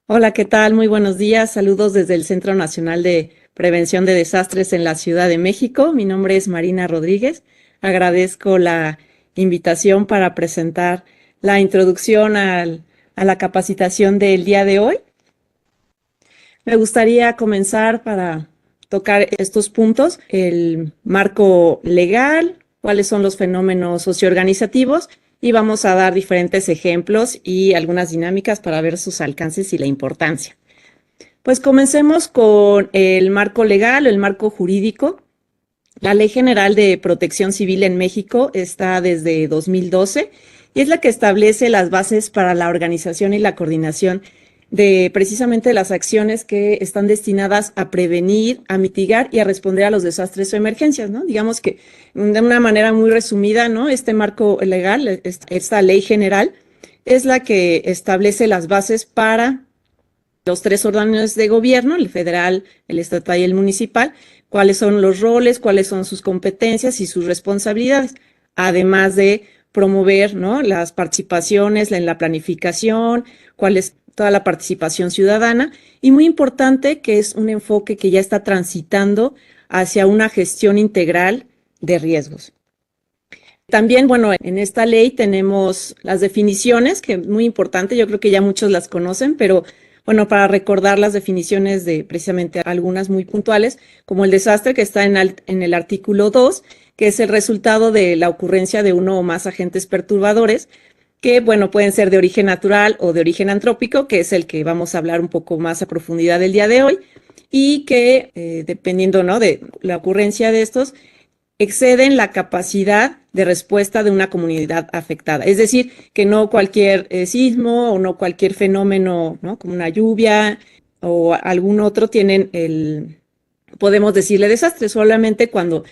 Hola, ¿qué tal? Muy buenos días. Saludos desde el Centro Nacional de Prevención de Desastres en la Ciudad de México. Mi nombre es Marina Rodríguez. Agradezco la invitación para presentar la introducción a la capacitación del día de hoy. Me gustaría comenzar para tocar estos puntos: el marco legal, cuáles son los fenómenos socioorganizativos, y vamos a dar diferentes ejemplos y algunas dinámicas para ver sus alcances y la importancia. Pues comencemos con el marco legal o el marco jurídico. La Ley General de Protección Civil en México está desde 2012 y es la que establece las bases para la organización y la coordinación de precisamente las acciones que están destinadas a prevenir, a mitigar y a responder a los desastres o emergencias, ¿no? Digamos que de una manera muy resumida, ¿no? Este marco legal, esta ley general, es la que establece las bases para los tres órdenes de gobierno, el federal, el estatal y el municipal, cuáles son los roles, cuáles son sus competencias y sus responsabilidades, además de promover, ¿no?, las participaciones en la planificación, cuál es toda la participación ciudadana, y muy importante que es un enfoque que ya está transitando hacia una gestión integral de riesgos. También, bueno, en esta ley tenemos las definiciones, que es muy importante, yo creo que ya muchos las conocen, pero bueno, para recordar las definiciones de precisamente algunas muy puntuales, como el desastre, que está en el artículo 2, que es el resultado de la ocurrencia de uno o más agentes perturbadores, que, bueno, pueden ser de origen natural o de origen antrópico, que es el que vamos a hablar un poco más a profundidad el día de hoy, y que, dependiendo, ¿no?, de la ocurrencia de estos, exceden la capacidad de respuesta de una comunidad afectada. Es decir, que no cualquier sismo o no cualquier fenómeno, ¿no?, como una lluvia o algún otro podemos decirle desastre, solamente cuando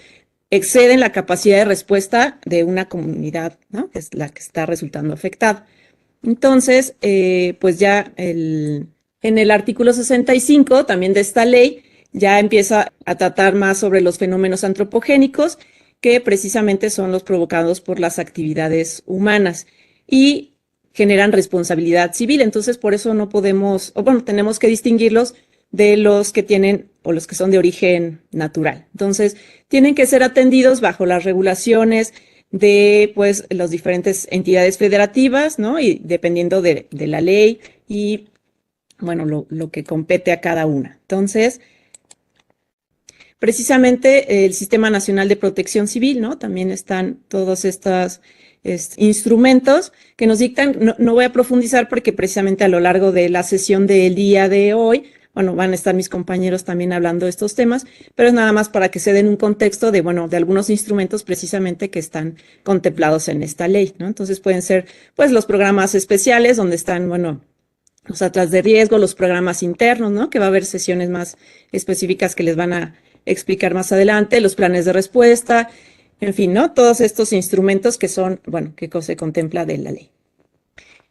exceden la capacidad de respuesta de una comunidad, ¿no?, que es la que está resultando afectada. Entonces, pues ya en el artículo 65 también de esta ley ya empieza a tratar más sobre los fenómenos antropogénicos, que precisamente son los provocados por las actividades humanas y generan responsabilidad civil. Entonces, por eso no podemos, o bueno, tenemos que distinguirlos de los que tienen o los que son de origen natural. Entonces, tienen que ser atendidos bajo las regulaciones de, pues, las diferentes entidades federativas, ¿no?, y dependiendo de la ley y, bueno, lo que compete a cada una. Entonces, precisamente el Sistema Nacional de Protección Civil, ¿no?, también están todos estos instrumentos que nos dictan. No voy a profundizar porque precisamente a lo largo de la sesión del día de hoy, bueno, van a estar mis compañeros también hablando de estos temas, pero es nada más para que se den un contexto de, bueno, de algunos instrumentos precisamente que están contemplados en esta ley, ¿no? Entonces pueden ser, pues, los programas especiales donde están, bueno, los atlas de riesgo, los programas internos, ¿no?, que va a haber sesiones más específicas que les van a explicar más adelante, los planes de respuesta, en fin, ¿no?, todos estos instrumentos que son, bueno, que se contempla de la ley.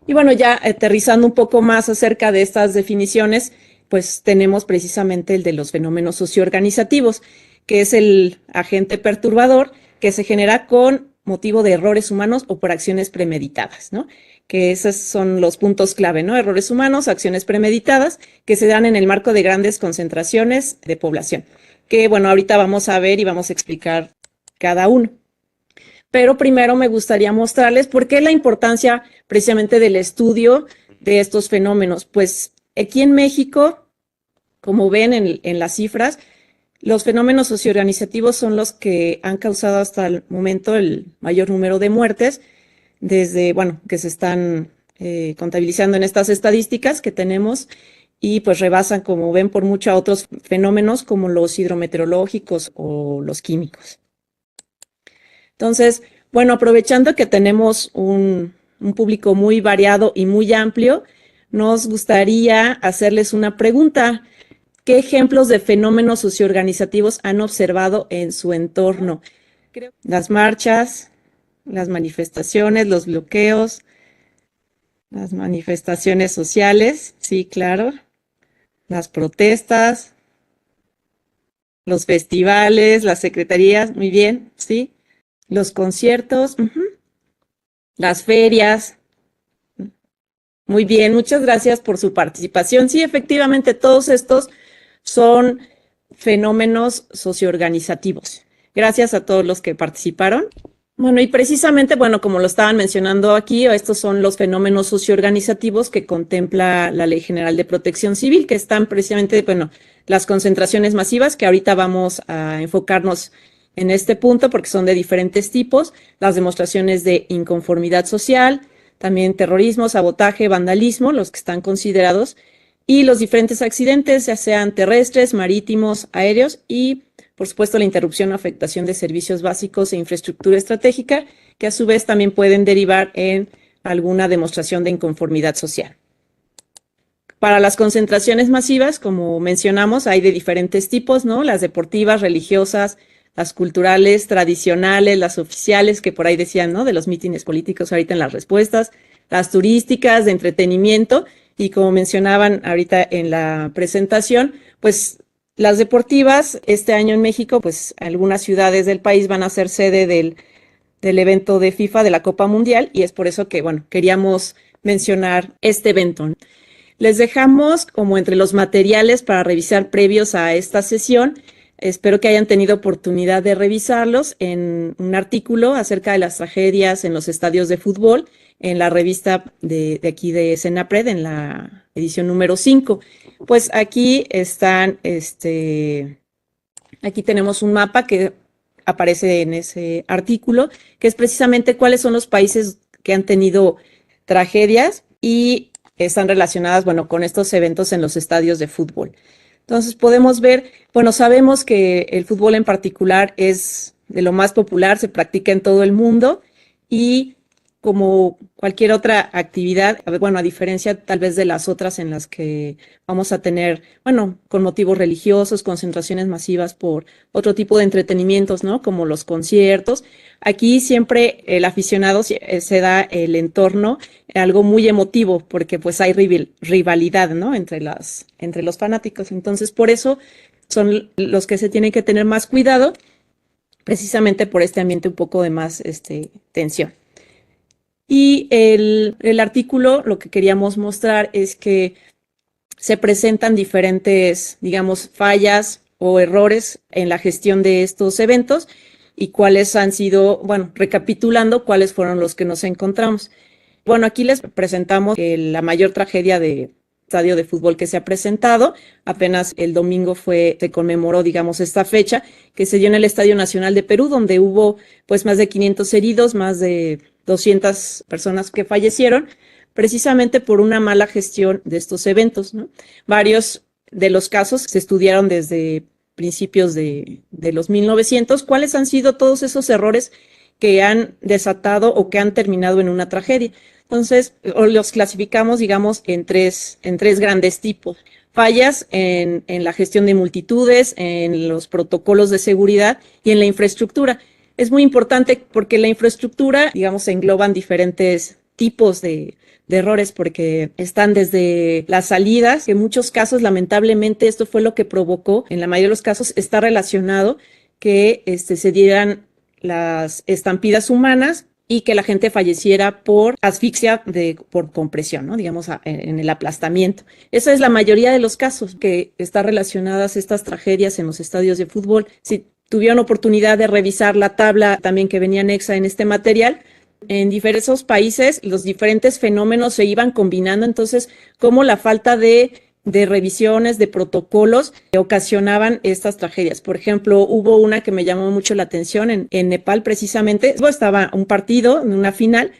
Y bueno, ya aterrizando un poco más acerca de estas definiciones, pues tenemos precisamente el de los fenómenos socioorganizativos, que es el agente perturbador que se genera con motivo de errores humanos o por acciones premeditadas, ¿no? Que esos son los puntos clave, ¿no? Errores humanos, acciones premeditadas, que se dan en el marco de grandes concentraciones de población, que, bueno, ahorita vamos a ver y vamos a explicar cada uno. Pero primero me gustaría mostrarles por qué la importancia precisamente del estudio de estos fenómenos. Pues aquí en México, como ven en las cifras, los fenómenos socioorganizativos son los que han causado hasta el momento el mayor número de muertes, desde, bueno, que se están contabilizando en estas estadísticas que tenemos, y pues rebasan, como ven, por mucho a otros fenómenos como los hidrometeorológicos o los químicos. Entonces, bueno, aprovechando que tenemos un público muy variado y muy amplio, nos gustaría hacerles una pregunta. ¿Qué ejemplos de fenómenos socioorganizativos han observado en su entorno? Las marchas, las manifestaciones, los bloqueos, las manifestaciones sociales, sí, claro, las protestas, los festivales, las secretarías, muy bien, sí, los conciertos, las ferias, Muy bien, muchas gracias por su participación. Sí, efectivamente, todos estos son fenómenos socioorganizativos. Gracias a todos los que participaron. Bueno, y precisamente, bueno, como lo estaban mencionando aquí, estos son los fenómenos socioorganizativos que contempla la Ley General de Protección Civil, que están precisamente, bueno, las concentraciones masivas, que ahorita vamos a enfocarnos en este punto porque son de diferentes tipos, las demostraciones de inconformidad social, también terrorismo, sabotaje, vandalismo, los que están considerados, y los diferentes accidentes, ya sean terrestres, marítimos, aéreos, y por supuesto la interrupción o afectación de servicios básicos e infraestructura estratégica, que a su vez también pueden derivar en alguna demostración de inconformidad social. Para las concentraciones masivas, como mencionamos, hay de diferentes tipos, ¿no? Las deportivas, religiosas, las culturales, tradicionales, las oficiales, que por ahí decían, ¿no? De los mítines políticos ahorita en las respuestas, las turísticas, de entretenimiento, y como mencionaban ahorita en la presentación, pues las deportivas, este año en México, pues algunas ciudades del país van a ser sede del evento de FIFA de la Copa Mundial, y es por eso que, bueno, queríamos mencionar este evento, ¿no? Les dejamos como entre los materiales para revisar previos a esta sesión. Espero que hayan tenido oportunidad de revisarlos en un artículo acerca de las tragedias en los estadios de fútbol en la revista de aquí de Senapred, en la edición número 5. Pues aquí están, aquí tenemos un mapa que aparece en ese artículo, que es precisamente cuáles son los países que han tenido tragedias y están relacionadas, bueno, con estos eventos en los estadios de fútbol. Entonces podemos ver, bueno, sabemos que el fútbol en particular es de lo más popular, se practica en todo el mundo y como cualquier otra actividad, bueno, a diferencia tal vez de las otras en las que vamos a tener, bueno, con motivos religiosos, concentraciones masivas por otro tipo de entretenimientos, ¿no? Como los conciertos. Aquí siempre el aficionado se da el entorno, algo muy emotivo, porque pues hay rivalidad, ¿no? Entre los fanáticos. Entonces, por eso son los que se tienen que tener más cuidado, precisamente por este ambiente un poco de más tensión. Y el artículo, lo que queríamos mostrar es que se presentan diferentes, digamos, fallas o errores en la gestión de estos eventos y cuáles han sido, bueno, recapitulando cuáles fueron los que nos encontramos. Bueno, aquí les presentamos la mayor tragedia de estadio de fútbol que se ha presentado. Apenas el domingo se conmemoró, digamos, esta fecha que se dio en el Estadio Nacional de Perú, donde hubo pues más de 500 heridos, más de 200 personas que fallecieron, precisamente por una mala gestión de estos eventos, ¿no? Varios de los casos se estudiaron desde principios de los 1900. ¿Cuáles han sido todos esos errores que han desatado o que han terminado en una tragedia? Entonces, los clasificamos, digamos, en tres grandes tipos. Fallas en la gestión de multitudes, en los protocolos de seguridad y en la infraestructura. Es muy importante porque la infraestructura, digamos, se engloban diferentes tipos de errores porque están desde las salidas, que en muchos casos, lamentablemente, esto fue lo que provocó, en la mayoría de los casos, está relacionado que se dieran las estampidas humanas y que la gente falleciera por asfixia por compresión, ¿no? Digamos, en el aplastamiento. Esa es la mayoría de los casos que están relacionadas estas tragedias en los estadios de fútbol. Si tuvieron oportunidad de revisar la tabla también que venía anexa en este material, en diversos países los diferentes fenómenos se iban combinando, entonces como la falta de revisiones, de protocolos que ocasionaban estas tragedias. Por ejemplo, hubo una que me llamó mucho la atención en Nepal precisamente, estaba un partido en una final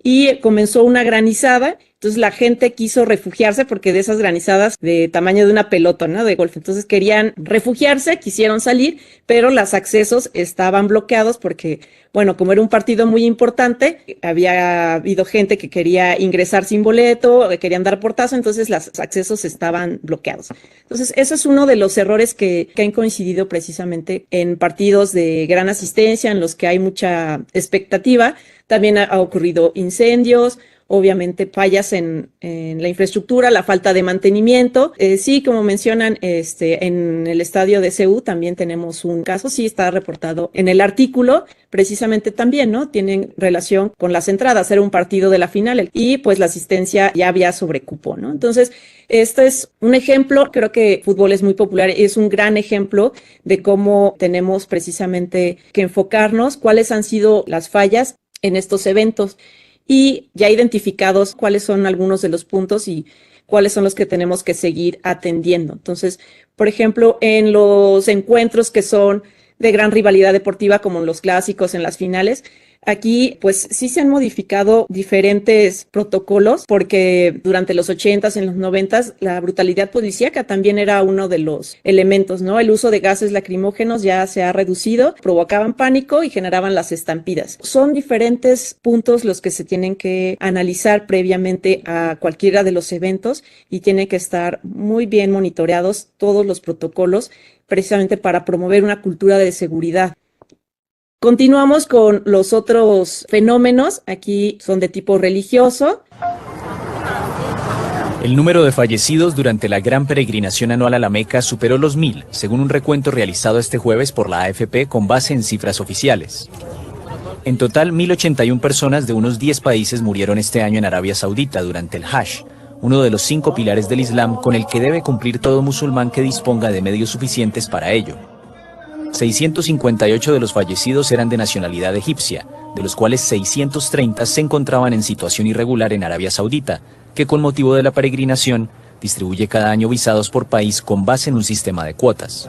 y comenzó una granizada, entonces la gente quiso refugiarse porque de esas granizadas de tamaño de una pelota, ¿no? De golf, entonces querían refugiarse, quisieron salir, pero los accesos estaban bloqueados porque, bueno, como era un partido muy importante, había habido gente que quería ingresar sin boleto, querían dar portazo, entonces los accesos estaban bloqueados. Entonces, eso es uno de los errores que han coincidido precisamente en partidos de gran asistencia, en los que hay mucha expectativa. También ha ocurrido incendios obviamente fallas en la infraestructura, la falta de mantenimiento. Sí, como mencionan, en el estadio de CU también tenemos un caso, sí está reportado en el artículo, precisamente también, ¿no? Tienen relación con las entradas, era un partido de la final y pues la asistencia ya había sobrecupo, ¿no? Entonces, este es un ejemplo, creo que fútbol es muy popular, es un gran ejemplo de cómo tenemos precisamente que enfocarnos, cuáles han sido las fallas en estos eventos y ya identificados cuáles son algunos de los puntos y cuáles son los que tenemos que seguir atendiendo. Entonces, por ejemplo, en los encuentros que son de gran rivalidad deportiva, como en los clásicos, en las finales, aquí, pues sí se han modificado diferentes protocolos porque durante los 80s, en los 90s, la brutalidad policíaca también era uno de los elementos, ¿no? El uso de gases lacrimógenos ya se ha reducido, provocaban pánico y generaban las estampidas. Son diferentes puntos los que se tienen que analizar previamente a cualquiera de los eventos y tienen que estar muy bien monitoreados todos los protocolos precisamente para promover una cultura de seguridad. Continuamos con los otros fenómenos, aquí son de tipo religioso. El número de fallecidos durante la gran peregrinación anual a la Meca superó los 1000, según un recuento realizado este jueves por la AFP con base en cifras oficiales. En total, 1081 personas de unos 10 países murieron este año en Arabia Saudita durante el Hajj, uno de los 5 pilares del Islam con el que debe cumplir todo musulmán que disponga de medios suficientes para ello. 658 de los fallecidos eran de nacionalidad egipcia, de los cuales 630 se encontraban en situación irregular en Arabia Saudita, que con motivo de la peregrinación distribuye cada año visados por país con base en un sistema de cuotas.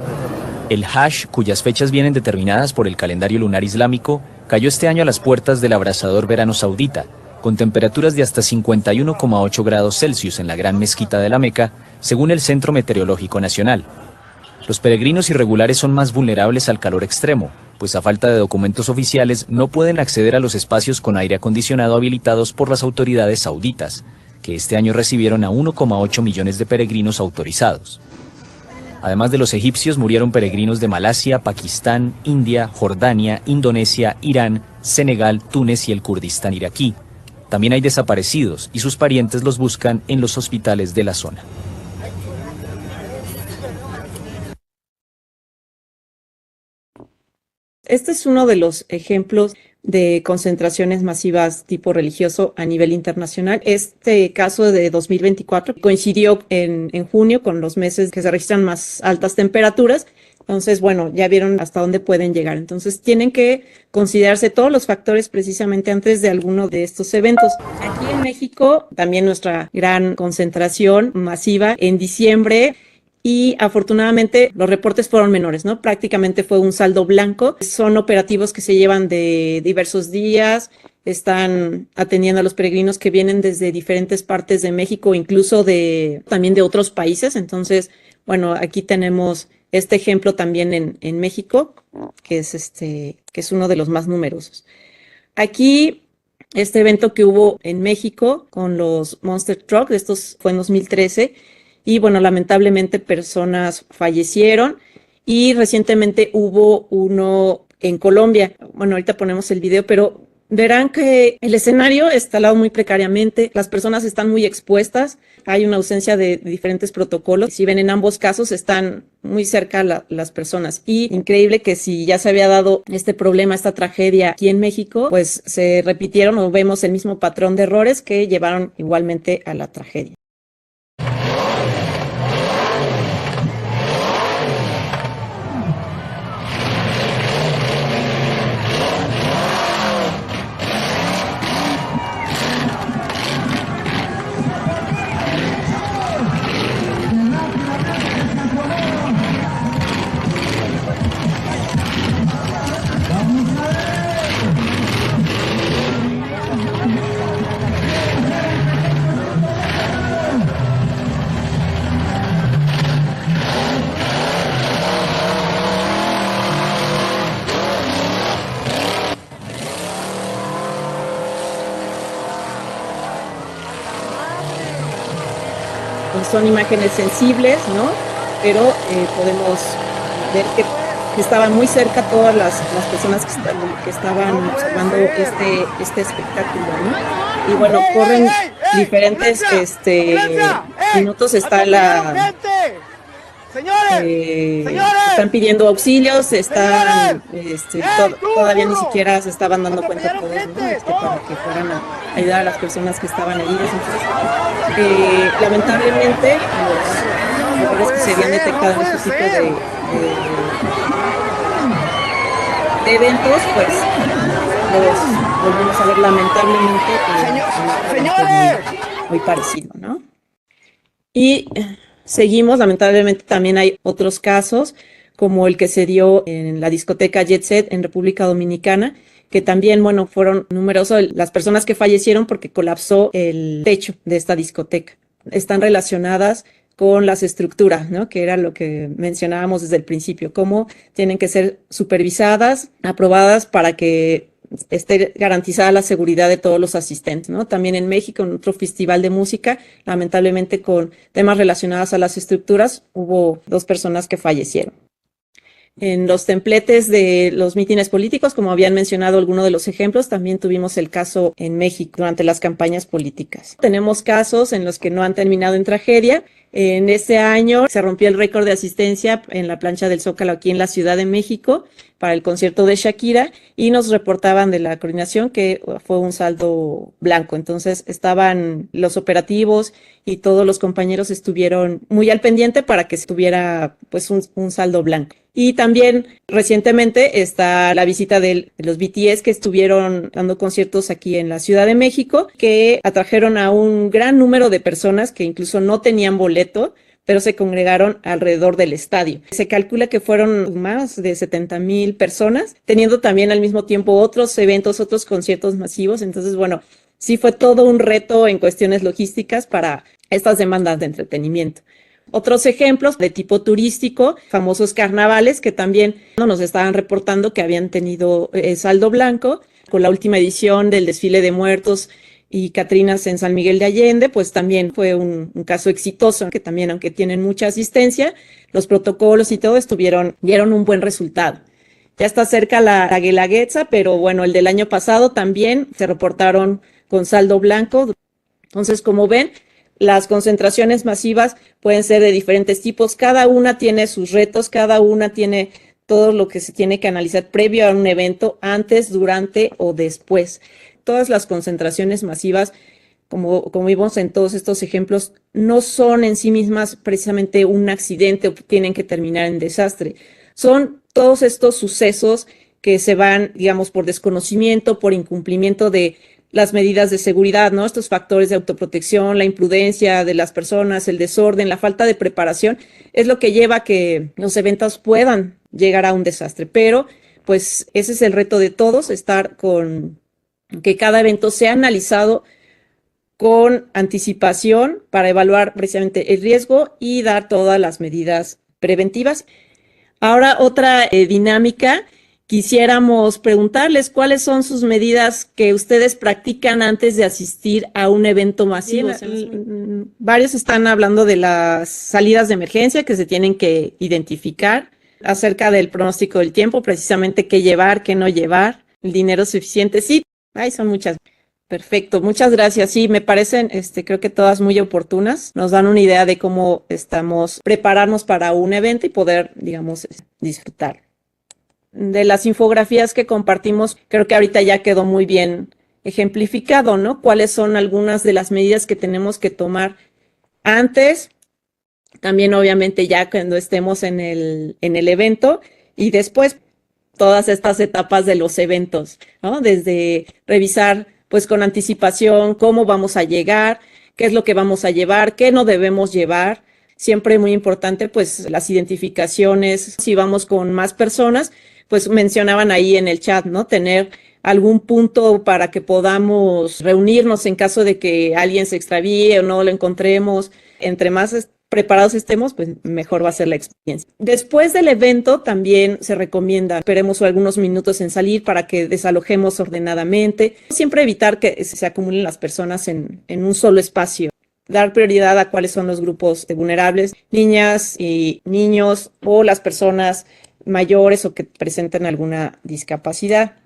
El Hajj, cuyas fechas vienen determinadas por el calendario lunar islámico, cayó este año a las puertas del abrasador verano saudita, con temperaturas de hasta 51,8 grados Celsius en la Gran Mezquita de la Meca, según el Centro Meteorológico Nacional. Los peregrinos irregulares son más vulnerables al calor extremo, pues a falta de documentos oficiales no pueden acceder a los espacios con aire acondicionado habilitados por las autoridades sauditas, que este año recibieron a 1,8 millones de peregrinos autorizados. Además de los egipcios, murieron peregrinos de Malasia, Pakistán, India, Jordania, Indonesia, Irán, Senegal, Túnez y el Kurdistán iraquí. También hay desaparecidos y sus parientes los buscan en los hospitales de la zona. Este es uno de los ejemplos de concentraciones masivas tipo religioso a nivel internacional. Este caso de 2024 coincidió en junio con los meses que se registran más altas temperaturas. Entonces, bueno, ya vieron hasta dónde pueden llegar. Entonces, tienen que considerarse todos los factores precisamente antes de alguno de estos eventos. Aquí en México, también nuestra gran concentración masiva en diciembre. Y afortunadamente los reportes fueron menores, ¿no? Prácticamente fue un saldo blanco. Son operativos que se llevan de diversos días, están atendiendo a los peregrinos que vienen desde diferentes partes de México, incluso también de otros países. Entonces, bueno, aquí tenemos este ejemplo también en México, que es uno de los más numerosos. Aquí, este evento que hubo en México con los Monster Truck, estos fue en 2013, y bueno, lamentablemente personas fallecieron y recientemente hubo uno en Colombia. Bueno, ahorita ponemos el video, pero verán que el escenario está instalado muy precariamente, las personas están muy expuestas, hay una ausencia de diferentes protocolos. Si ven, en ambos casos están muy cerca las personas y increíble que si ya se había dado este problema, esta tragedia aquí en México, pues se repitieron o vemos el mismo patrón de errores que llevaron igualmente a la tragedia. Son imágenes sensibles, ¿no? Pero podemos ver que estaban muy cerca todas las personas que estaban observando este espectáculo, ¿no? Y bueno, corren diferentes minutos, está están pidiendo auxilios, todavía ni siquiera se estaban dando cuenta todos, ¿no? Para que fueran a ayudar a las personas que estaban heridas. Entonces, lamentablemente, los errores que se habían detectado en este tipo de eventos, pues los volvemos a ver lamentablemente muy parecido, ¿no? Y seguimos, lamentablemente también hay otros casos, como el que se dio en la discoteca Jet Set en República Dominicana, que también, bueno, fueron numerosas las personas que fallecieron porque colapsó el techo de esta discoteca. Están relacionadas con las estructuras, ¿no? Que era lo que mencionábamos desde el principio, cómo tienen que ser supervisadas, aprobadas para que esté garantizada la seguridad de todos los asistentes, ¿no? También en México, en otro festival de música, lamentablemente con temas relacionados a las estructuras, hubo 2 personas que fallecieron. En los templetes de los mítines políticos, como habían mencionado algunos de los ejemplos, también tuvimos el caso en México durante las campañas políticas. Tenemos casos en los que no han terminado en tragedia. En este año se rompió el récord de asistencia en la plancha del Zócalo aquí en la Ciudad de México para el concierto de Shakira y nos reportaban de la coordinación que fue un saldo blanco. Entonces estaban los operativos y todos los compañeros estuvieron muy al pendiente para que tuviera pues un saldo blanco. Y también recientemente está la visita de los BTS que estuvieron dando conciertos aquí en la Ciudad de México, que atrajeron a un gran número de personas que incluso no tenían boleto, pero se congregaron alrededor del estadio. Se calcula que fueron más de 70,000 personas, teniendo también al mismo tiempo otros eventos, otros conciertos masivos. Entonces, bueno, sí fue todo un reto en cuestiones logísticas para estas demandas de entretenimiento. Otros ejemplos de tipo turístico, famosos carnavales que también nos estaban reportando que habían tenido saldo blanco. Con la última edición del desfile de muertos y Catrinas en San Miguel de Allende, pues también fue un caso exitoso, que también, aunque tienen mucha asistencia, los protocolos y todo dieron un buen resultado. Ya está cerca la Guelaguetza, pero bueno, el del año pasado también se reportaron con saldo blanco. Entonces, como ven, las concentraciones masivas pueden ser de diferentes tipos, cada una tiene sus retos, cada una tiene todo lo que se tiene que analizar previo a un evento, antes, durante o después. Todas las concentraciones masivas, como vimos en todos estos ejemplos, no son en sí mismas precisamente un accidente o tienen que terminar en desastre. Son todos estos sucesos que se van, digamos, por desconocimiento, por incumplimiento de las medidas de seguridad, ¿no? Estos factores de autoprotección, la imprudencia de las personas, el desorden, la falta de preparación, es lo que lleva a que los eventos puedan llegar a un desastre. Pero, pues, ese es el reto de todos, estar con que cada evento sea analizado con anticipación para evaluar precisamente el riesgo y dar todas las medidas preventivas. Ahora, otra dinámica. Quisiéramos preguntarles cuáles son sus medidas que ustedes practican antes de asistir a un evento masivo. Varios están hablando de las salidas de emergencia que se tienen que identificar, acerca del pronóstico del tiempo, precisamente qué llevar, qué no llevar, el dinero suficiente. Sí, son muchas. Perfecto, muchas gracias. Sí, me parecen, creo que todas muy oportunas. Nos dan una idea de cómo estamos prepararnos para un evento y poder, digamos, disfrutar. De las infografías que compartimos, creo que ahorita ya quedó muy bien ejemplificado, ¿no? Cuáles son algunas de las medidas que tenemos que tomar antes, también obviamente ya cuando estemos en el evento y después todas estas etapas de los eventos, ¿no? Desde revisar pues con anticipación cómo vamos a llegar, qué es lo que vamos a llevar, qué no debemos llevar. Siempre muy importante pues las identificaciones, si vamos con más personas, pues mencionaban ahí en el chat, ¿no? Tener algún punto para que podamos reunirnos en caso de que alguien se extravíe o no lo encontremos. Entre más preparados estemos, pues mejor va a ser la experiencia. Después del evento también se recomienda, esperemos algunos minutos en salir para que desalojemos ordenadamente. Siempre evitar que se acumulen las personas en un solo espacio. Dar prioridad a cuáles son los grupos vulnerables, niñas y niños o las personas mayores o que presenten alguna discapacidad.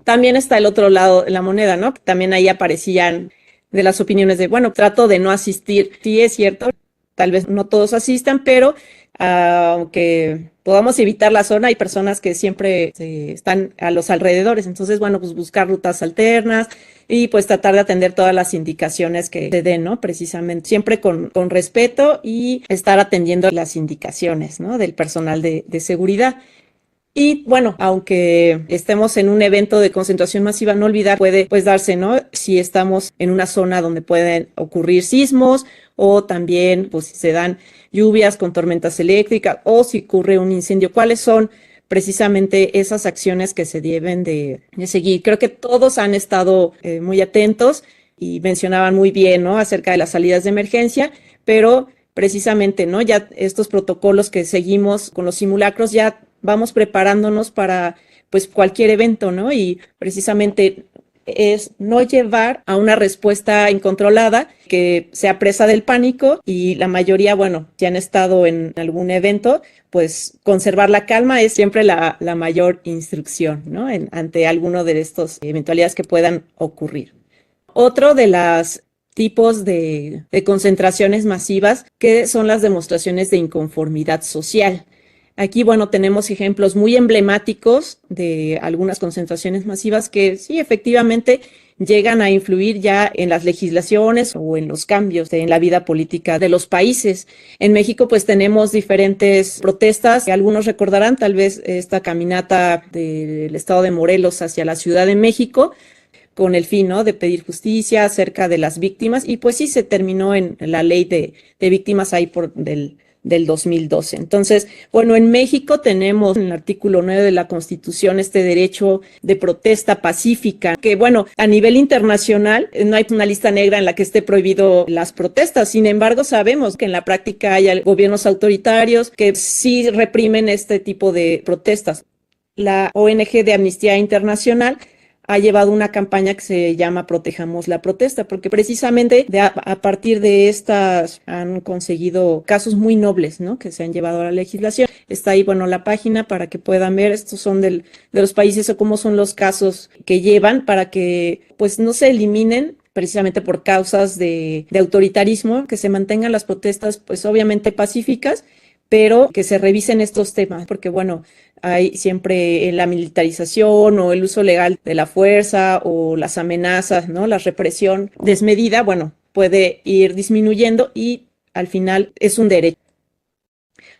también está el otro lado de la moneda, ¿no? También ahí aparecían de las opiniones de, bueno, trato de no asistir. Sí, es cierto, tal vez no todos asistan, pero aunque podamos evitar la zona, hay personas que siempre están a los alrededores. Entonces, bueno, pues buscar rutas alternas y pues tratar de atender todas las indicaciones que se den, ¿no? Precisamente, siempre con respeto y estar atendiendo las indicaciones, ¿no? Del personal de seguridad. Y bueno, aunque estemos en un evento de concentración masiva, no olvidar, puede pues darse, ¿no? Si estamos en una zona donde pueden ocurrir sismos o también pues si se dan lluvias con tormentas eléctricas o si ocurre un incendio, ¿cuáles son precisamente esas acciones que se deben de seguir? Creo que todos han estado muy atentos y mencionaban muy bien, ¿no? Acerca de las salidas de emergencia, pero precisamente, ¿no? Ya estos protocolos que seguimos con los simulacros ya vamos preparándonos para pues cualquier evento, ¿no? Y precisamente es no llevar a una respuesta incontrolada que sea presa del pánico y la mayoría, bueno, si han estado en algún evento, pues conservar la calma es siempre la mayor instrucción, ¿no? Ante alguno de estos eventualidades que puedan ocurrir. Otro de los tipos de concentraciones masivas que son las demostraciones de inconformidad social. Aquí, bueno, tenemos ejemplos muy emblemáticos de algunas concentraciones masivas que sí, efectivamente, llegan a influir ya en las legislaciones o en los cambios en la vida política de los países. En México, pues tenemos diferentes protestas. Algunos recordarán tal vez esta caminata del estado de Morelos hacia la Ciudad de México, con el fin, ¿no?, de pedir justicia acerca de las víctimas, y pues sí se terminó en la ley de víctimas ahí del 2012. Entonces, bueno, en México tenemos en el artículo 9 de la Constitución este derecho de protesta pacífica, que bueno, a nivel internacional no hay una lista negra en la que esté prohibido las protestas. Sin embargo, sabemos que en la práctica hay gobiernos autoritarios que sí reprimen este tipo de protestas. La ONG de Amnistía Internacional ha llevado una campaña que se llama Protejamos la Protesta, porque precisamente a partir de estas han conseguido casos muy nobles, ¿no?, que se han llevado a la legislación. Está ahí, bueno, la página para que puedan ver, estos son de los países o cómo son los casos que llevan para que pues no se eliminen precisamente por causas de autoritarismo, que se mantengan las protestas pues obviamente pacíficas, pero que se revisen estos temas, porque bueno, hay siempre la militarización o el uso legal de la fuerza o las amenazas, ¿no?, la represión desmedida, bueno, puede ir disminuyendo y al final es un derecho.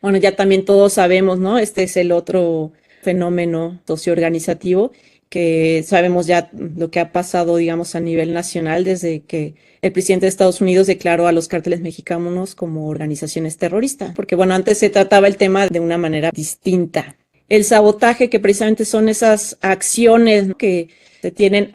Bueno, ya también todos sabemos, ¿no? Este es el otro fenómeno socioorganizativo que sabemos ya lo que ha pasado, digamos, a nivel nacional desde que el presidente de Estados Unidos declaró a los cárteles mexicanos como organizaciones terroristas, porque bueno, antes se trataba el tema de una manera distinta. El sabotaje, que precisamente son esas acciones, ¿no?, que se tienen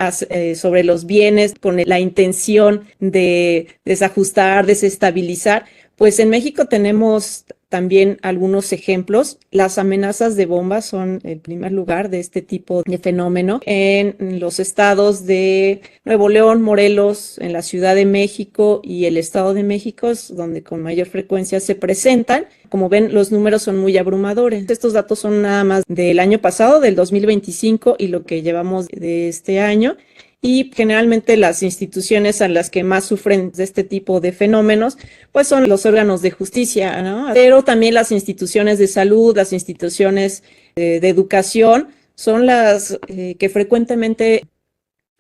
sobre los bienes con la intención de desajustar, desestabilizar. Pues en México tenemos también algunos ejemplos. Las amenazas de bombas son el primer lugar de este tipo de fenómeno en los estados de Nuevo León, Morelos, en la Ciudad de México y el Estado de México, donde con mayor frecuencia se presentan. Como ven, los números son muy abrumadores. Estos datos son nada más del año pasado, del 2025, y lo que llevamos de este año. Y generalmente las instituciones a las que más sufren de este tipo de fenómenos, pues son los órganos de justicia, ¿no? Pero también las instituciones de salud, las instituciones de educación, son las que frecuentemente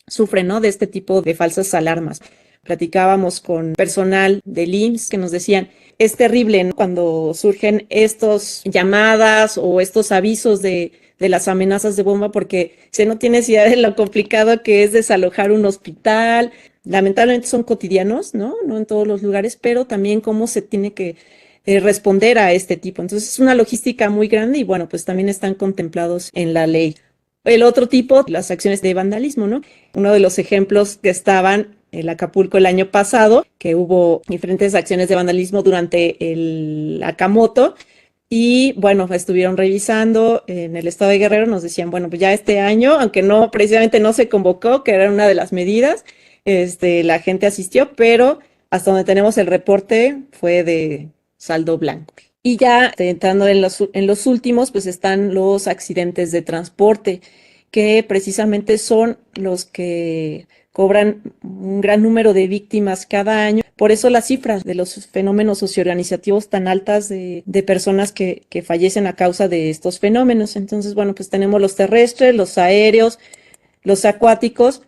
sufren, ¿no?, de este tipo de falsas alarmas. Platicábamos con personal del IMSS que nos decían, es terrible, ¿no?, cuando surgen estos llamadas o estos avisos de las amenazas de bomba, porque se no tiene idea de lo complicado que es desalojar un hospital. Lamentablemente son cotidianos, ¿no? No en todos los lugares, pero también cómo se tiene que responder a este tipo. Entonces es una logística muy grande y bueno, pues también están contemplados en la ley. El otro tipo, las acciones de vandalismo, ¿no? Uno de los ejemplos que estaban en Acapulco el año pasado, que hubo diferentes acciones de vandalismo durante el Acamoto. Y bueno, estuvieron revisando en el estado de Guerrero, nos decían, bueno, pues ya este año, aunque no, precisamente no se convocó, que era una de las medidas, la gente asistió, pero hasta donde tenemos el reporte fue de saldo blanco. Y ya entrando en los últimos, pues están los accidentes de transporte. que precisamente son los que cobran un gran número de víctimas cada año. Por eso las cifras de los fenómenos socioorganizativos tan altas de personas que fallecen a causa de estos fenómenos. Entonces, bueno, pues tenemos los terrestres, los aéreos, los acuáticos.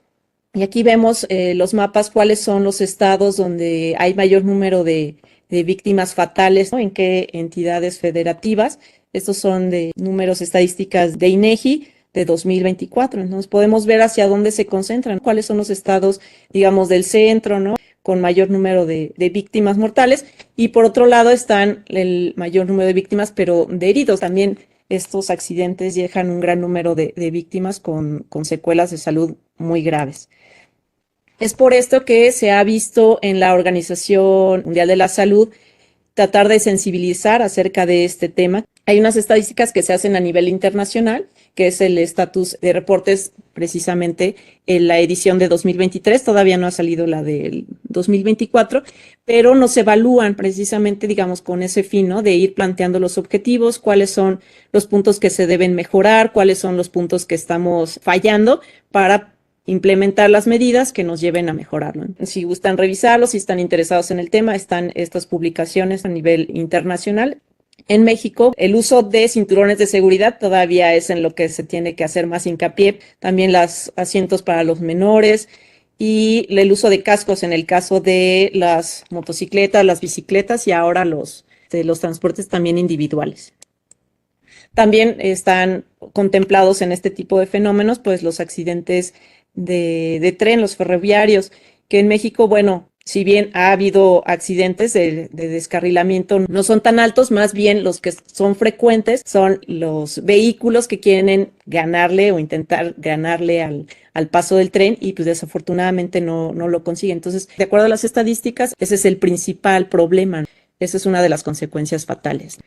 Y aquí vemos los mapas, cuáles son los estados donde hay mayor número de víctimas fatales, ¿no? En qué entidades federativas. Estos son de números estadísticas de INEGI de 2024. Entonces podemos ver hacia dónde se concentran, cuáles son los estados, digamos, del centro, ¿no? Con mayor número de víctimas mortales. Y por otro lado están el mayor número de víctimas, pero de heridos. También estos accidentes dejan un gran número de víctimas con secuelas de salud muy graves. Es por esto que se ha visto en la Organización Mundial de la Salud tratar de sensibilizar acerca de este tema. Hay unas estadísticas que se hacen a nivel internacional, que es el estatus de reportes precisamente en la edición de 2023, todavía no ha salido la del 2024, pero nos evalúan precisamente, digamos, con ese fin, ¿no? De ir planteando los objetivos, cuáles son los puntos que se deben mejorar, cuáles son los puntos que estamos fallando para implementar las medidas que nos lleven a mejorarlo. Si gustan revisarlo, si están interesados en el tema, están estas publicaciones a nivel internacional. En México, el uso de cinturones de seguridad todavía es en lo que se tiene que hacer más hincapié. También los asientos para los menores y el uso de cascos en el caso de las motocicletas, las bicicletas y ahora los transportes también individuales. También están contemplados en este tipo de fenómenos, pues los accidentes de tren, los ferroviarios, que en México, bueno, si bien ha habido accidentes de descarrilamiento, no son tan altos, más bien los que son frecuentes son los vehículos que quieren ganarle o intentar ganarle al paso del tren y pues desafortunadamente no lo consiguen. Entonces, de acuerdo a las estadísticas, ese es el principal problema. Esa es una de las consecuencias fatales.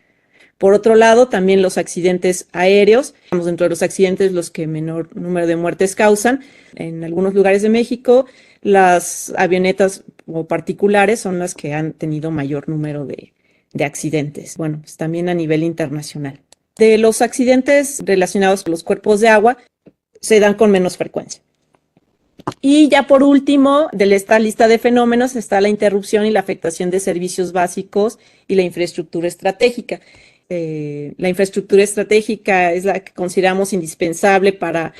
Por otro lado, también los accidentes aéreos, dentro de los accidentes los que menor número de muertes causan. En algunos lugares de México, las avionetas o particulares son las que han tenido mayor número de accidentes. Bueno, pues también a nivel internacional. De los accidentes relacionados con los cuerpos de agua, se dan con menos frecuencia. Y ya por último, de esta lista de fenómenos está la interrupción y la afectación de servicios básicos y la infraestructura estratégica. La infraestructura estratégica es la que consideramos indispensable para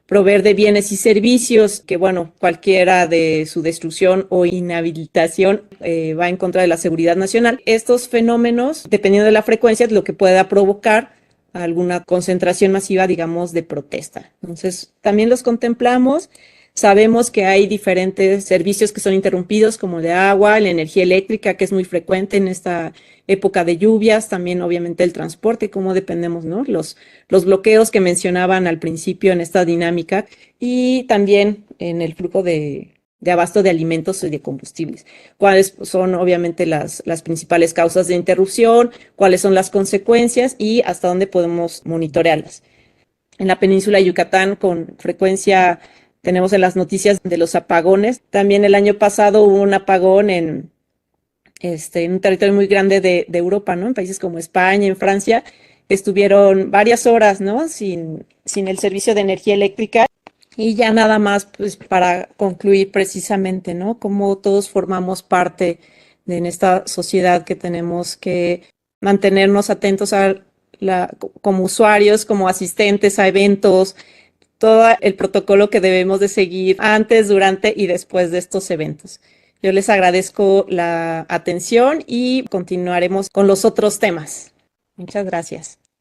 proveer de bienes y servicios que, bueno, cualquiera de su destrucción o inhabilitación va en contra de la seguridad nacional. Estos fenómenos, dependiendo de la frecuencia, es lo que pueda provocar alguna concentración masiva, digamos, de protesta. Entonces, también los contemplamos. Sabemos que hay diferentes servicios que son interrumpidos, como de agua, la energía eléctrica, que es muy frecuente en esta época de lluvias, también obviamente el transporte, cómo dependemos, ¿no? Los bloqueos que mencionaban al principio en esta dinámica y también en el flujo de abasto de alimentos y de combustibles. ¿Cuáles son obviamente las principales causas de interrupción? ¿Cuáles son las consecuencias? Y hasta dónde podemos monitorearlas. En la península de Yucatán, con frecuencia tenemos en las noticias de los apagones. También el año pasado hubo un apagón en un territorio muy grande de Europa, ¿no? En países como España, en Francia, estuvieron varias horas, ¿no? Sin el servicio de energía eléctrica. Y ya nada más, pues, para concluir precisamente, ¿no? Cómo todos formamos parte en esta sociedad que tenemos que mantenernos atentos como usuarios, como asistentes a eventos, todo el protocolo que debemos de seguir antes, durante y después de estos eventos. Yo les agradezco la atención y continuaremos con los otros temas. Muchas gracias.